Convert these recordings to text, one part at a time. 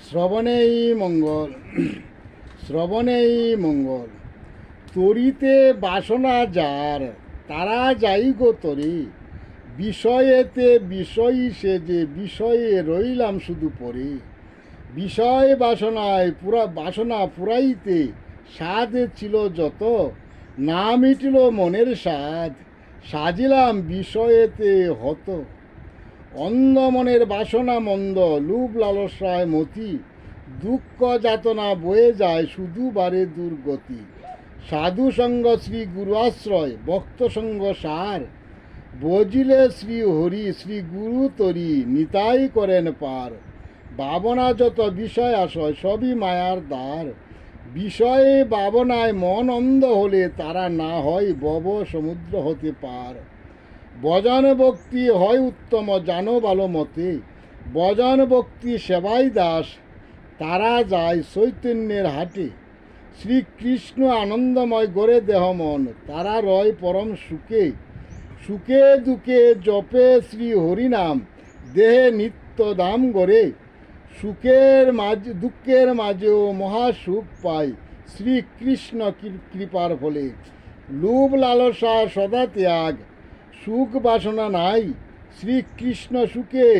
শ্রবণেই মঙ্গল, শ্রবণেই মঙ্গল। তরিতে বাসনা যার, তারা যাই গো তরি। বিষয়েতে বিষয়ী সেজে বিষয়ে রইলাম শুধু পরে। বিষয় বাসনা পুরাইতে স্বাদ ছিল যত, না মিটিল মনের স্বাদ, সাজিলাম বিষয়েতে হত। অন্ধ মনের বাসনা মন্দ, লুভ লালসায় মতি, দুঃখ যাতনা বয়ে যায় শুধু বারে দুর্গতি। সাধু সঙ্গ শ্রী গুরু আশ্রয়, ভক্ত সঙ্গ সার, বজিলে শ্রী হরি শ্রী গুরু তরি, নিতাই করেন পার। ভাবনা যত বিষয় আশয় সবই মায়ার দ্বার, বিষয়ে ভাবনায় মন অন্ধ হলে তারা না হয় ভব সমুদ্র হতে পার। বজন ভক্তি হয় উত্তম জানো ভালো মতে, বজন ভক্তি সেবাই দাস, তারা যায় চৈতন্যের হাটে। শ্রীকৃষ্ণ আনন্দময় গড়ে দেহ মন, তারা রয় পরম সুখে। সুখে দুঃখে জপে শ্রী হরিনাম, দেহে নিত্য দাম গড়ে। দুঃখের মাঝেও মহাসুখ পায় শ্রীকৃষ্ণ কৃপার ফলে। লোভ লালসা সদা ত্যাগ, সুখ বাসনা নাই, শ্রীকৃষ্ণ সুখে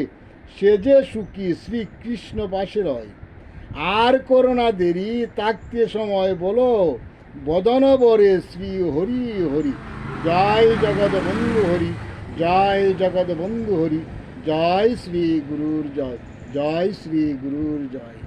সে যে সুখী, শ্রীকৃষ্ণ পাশে রয়। আর করোনা দেরি, তাকতে সময় বলো, বদন বরে শ্রী হরি হরি। জয় জগৎ বন্ধু হরি, জয় জগৎ বন্ধু হরি, জয় শ্রী গুরুর জয়, জয় শ্রী গুরুর জয়।